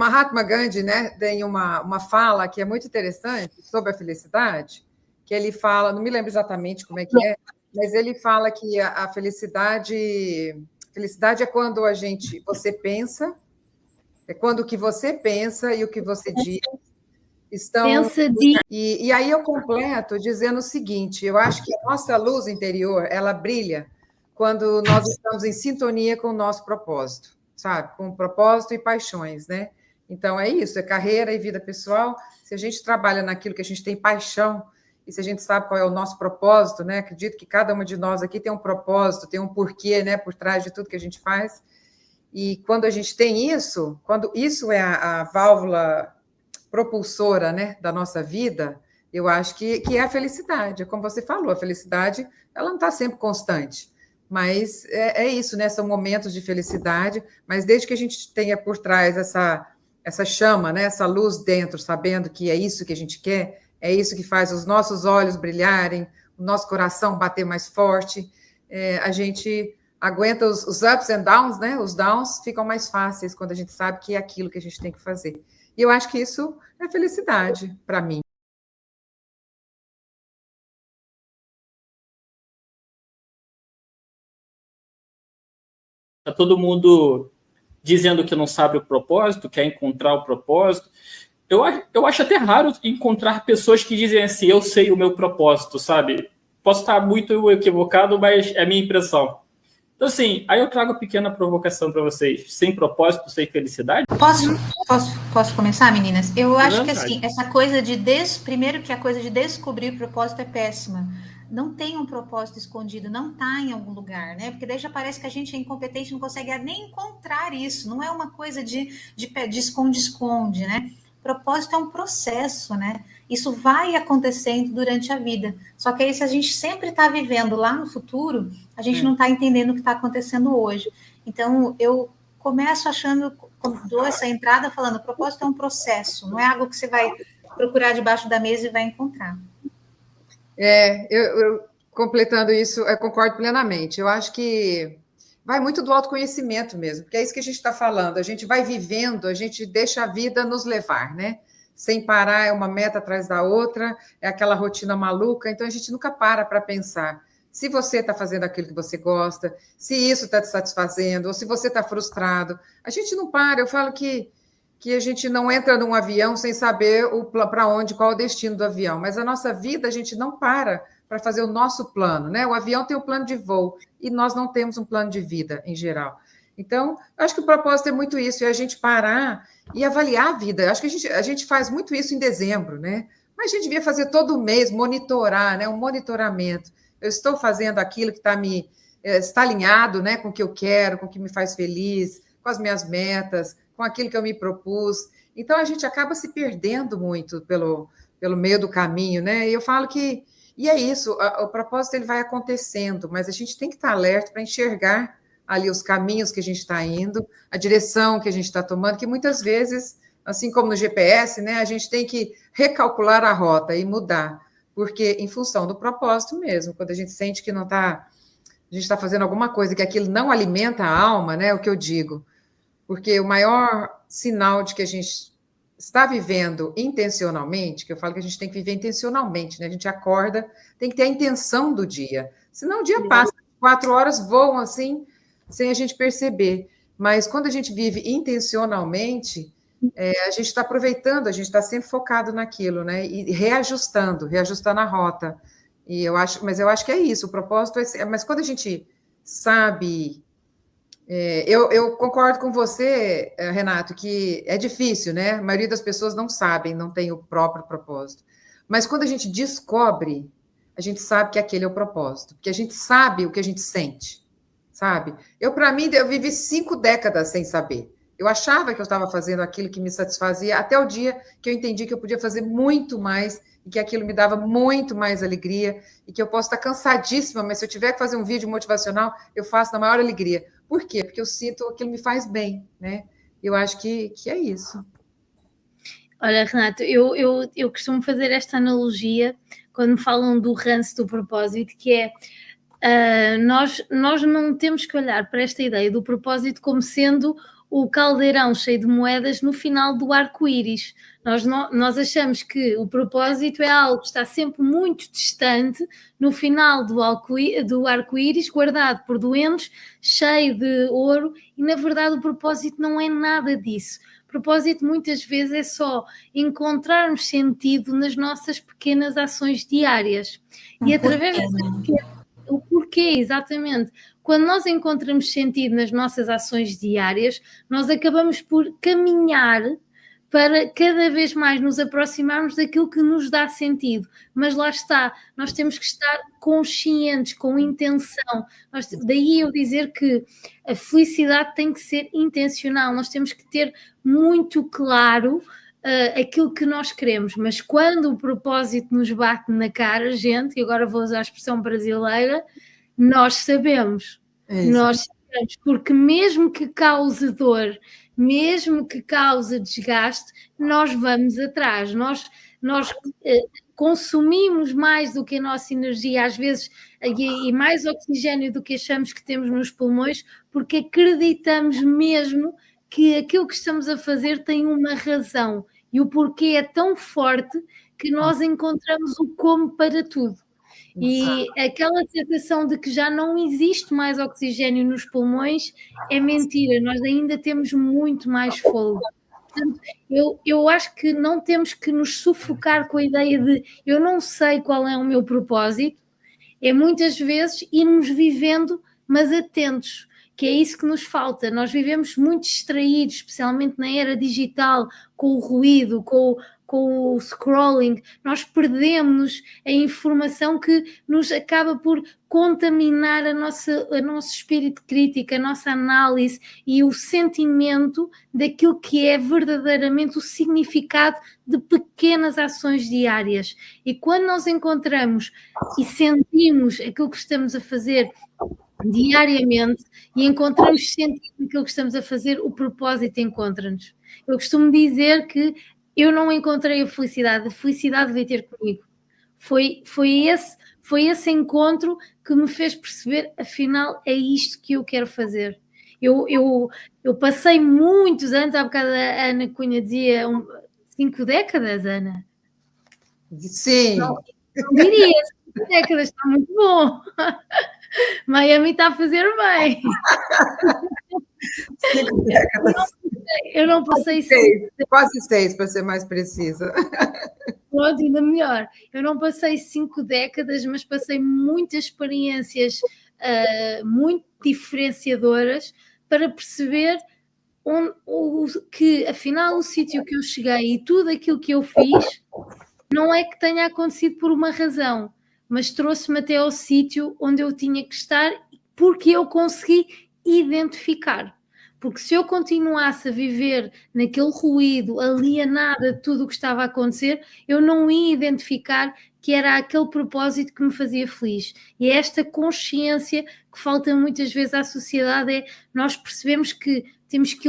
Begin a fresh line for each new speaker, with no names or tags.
Mahatma Gandhi, né, tem uma fala que é muito interessante sobre a felicidade, que ele fala, não me lembro exatamente como é que é, mas ele fala que a felicidade é quando você pensa, é quando o que você pensa e o que você diz estão... E aí eu completo dizendo o seguinte, eu acho que a nossa luz interior, ela brilha quando nós estamos em sintonia com o nosso propósito, sabe? Com propósito e paixões, né? Então, é isso, é carreira e vida pessoal. Se a gente trabalha naquilo que a gente tem paixão, e se a gente sabe qual é o nosso propósito, né? Acredito que cada uma de nós aqui tem um propósito, tem um porquê, né? Por trás de tudo que a gente faz. E quando a gente tem isso, quando isso é a válvula propulsora, né, da nossa vida, eu acho que é a felicidade. É como você falou, a felicidade ela não está sempre constante. Mas é isso, né? São momentos de felicidade, mas desde que a gente tenha por trás essa chama, né? Essa luz dentro, sabendo que é isso que a gente quer, é isso que faz os nossos olhos brilharem, o nosso coração bater mais forte, a gente aguenta os ups and downs, né? Os downs ficam mais fáceis quando a gente sabe que é aquilo que a gente tem que fazer. E eu acho que isso é felicidade para mim.
Está todo mundo dizendo que não sabe o propósito, quer encontrar o propósito. Eu acho até raro encontrar pessoas que dizem assim, eu sei o meu propósito, sabe? Posso estar muito equivocado, mas é a minha impressão. Então, assim, aí eu trago uma pequena provocação para vocês. Sem propósito, sem felicidade?
Posso começar, meninas? Eu acho que, assim, essa coisa primeiro que a coisa de descobrir o propósito é péssima. Não tem um propósito escondido, não está em algum lugar, né? Porque daí já parece que a gente é incompetente, não consegue nem encontrar isso. Não é uma coisa de esconde-esconde, né? Propósito é um processo, né? Isso vai acontecendo durante a vida. Só que aí, se a gente sempre está vivendo lá no futuro, a gente não está entendendo o que está acontecendo hoje. Então, eu começo dou essa entrada falando, o propósito é um processo, não é algo que você vai procurar debaixo da mesa e vai encontrar.
Eu completando isso, eu concordo plenamente. Eu acho que vai muito do autoconhecimento mesmo, porque é isso que a gente está falando. A gente vai vivendo, a gente deixa a vida nos levar, né? Sem parar, é uma meta atrás da outra, é aquela rotina maluca, então a gente nunca para pensar se você está fazendo aquilo que você gosta, se isso está te satisfazendo, ou se você está frustrado. A gente não para, eu falo que a gente não entra num avião sem saber para onde, qual é o destino do avião, mas a nossa vida a gente não para fazer o nosso plano, né? O avião tem um plano de voo e nós não temos um plano de vida em geral. Então, eu acho que o propósito é muito isso, é a gente parar e avaliar a vida. Eu acho que a gente faz muito isso em dezembro, né? Mas a gente devia fazer todo mês, monitorar, né? Um monitoramento. Eu estou fazendo aquilo que está alinhado, né? Com o que eu quero, com o que me faz feliz, com as minhas metas, com aquilo que eu me propus. Então, a gente acaba se perdendo muito pelo meio do caminho, né? E eu falo que... E é isso, o propósito ele vai acontecendo, mas a gente tem que estar alerta para enxergar ali os caminhos que a gente está indo, a direção que a gente está tomando, que muitas vezes, assim como no GPS, né, a gente tem que recalcular a rota e mudar, porque em função do propósito mesmo, quando a gente sente que não está... A gente está fazendo alguma coisa que aquilo não alimenta a alma, né, é o que eu digo, porque o maior sinal de que a gente está vivendo intencionalmente, que eu falo que a gente tem que viver intencionalmente, né? A gente acorda, tem que ter a intenção do dia, senão o dia passa, 4 horas voam assim, sem a gente perceber. Mas quando a gente vive intencionalmente, a gente está aproveitando, a gente está sempre focado naquilo, né? E reajustando a rota. Mas eu acho que é isso, o propósito é... Mas quando a gente sabe... Eu concordo com você, Renato, que é difícil, né? A maioria das pessoas não sabem, não tem o próprio propósito. Mas quando a gente descobre, a gente sabe que aquele é o propósito, porque a gente sabe o que a gente sente, sabe? Para mim, eu vivi 5 décadas sem saber. Eu achava que eu estava fazendo aquilo que me satisfazia, até o dia que eu entendi que eu podia fazer muito mais e que aquilo me dava muito mais alegria e que eu posso estar cansadíssima, mas se eu tiver que fazer um vídeo motivacional, eu faço na maior alegria. Por quê? Porque eu sinto aquilo me faz bem, né? Eu acho que é isso.
Olha, Renato, eu costumo fazer esta analogia quando me falam do ranço do propósito, que é nós não temos que olhar para esta ideia do propósito como sendo o caldeirão cheio de moedas no final do arco-íris. Nós achamos que o propósito é algo que está sempre muito distante, no final do arco-íris, guardado por duendes, cheio de ouro, e na verdade o propósito não é nada disso. O propósito muitas vezes é só encontrarmos sentido nas nossas pequenas ações diárias. E através o porquê, exatamente. Quando nós encontramos sentido nas nossas ações diárias, nós acabamos por caminhar para cada vez mais nos aproximarmos daquilo que nos dá sentido. Mas lá está, nós temos que estar conscientes, com intenção. Daí eu dizer que a felicidade tem que ser intencional, nós temos que ter muito claro aquilo que nós queremos, mas quando o propósito nos bate na cara, gente, e agora vou usar a expressão brasileira, nós sabemos, porque mesmo que cause dor, mesmo que cause desgaste, nós vamos atrás, nós consumimos mais do que a nossa energia, às vezes, e mais oxigênio do que achamos que temos nos pulmões, porque acreditamos mesmo que aquilo que estamos a fazer tem uma razão, e o porquê é tão forte que nós encontramos o como para tudo. E aquela sensação de que já não existe mais oxigênio nos pulmões é mentira, nós ainda temos muito mais fôlego. Portanto, eu acho que não temos que nos sufocar com a ideia de eu não sei qual é o meu propósito, é muitas vezes irmos vivendo, mas atentos, que é isso que nos falta. Nós vivemos muito distraídos, especialmente na era digital, com o ruído, com o scrolling, nós perdemos a informação que nos acaba por contaminar o nosso espírito crítico, a nossa análise e o sentimento daquilo que é verdadeiramente o significado de pequenas ações diárias. E quando nós encontramos e sentimos aquilo que estamos a fazer diariamente e encontramos sentido naquilo que estamos a fazer, o propósito encontra-nos. Eu costumo dizer que eu não encontrei a felicidade veio ter comigo. Foi esse encontro que me fez perceber, afinal, é isto que eu quero fazer. Eu passei muitos anos, há bocado a Ana Cunha dizia 5 décadas, Ana?
Sim.
Não diria, 5 décadas, está muito bom. Miami está a fazer bem.
5 décadas.
Eu não passei
quase 6, para ser mais precisa.
Pronto, ainda melhor. Eu não passei 5 décadas, mas passei muitas experiências muito diferenciadoras para perceber que, afinal, o sítio que eu cheguei e tudo aquilo que eu fiz não é que tenha acontecido por uma razão, mas trouxe-me até ao sítio onde eu tinha que estar porque eu consegui identificar. Porque se eu continuasse a viver naquele ruído, alienada de tudo o que estava a acontecer, eu não ia identificar que era aquele propósito que me fazia feliz. E é esta consciência que falta muitas vezes à sociedade, nós percebemos que temos que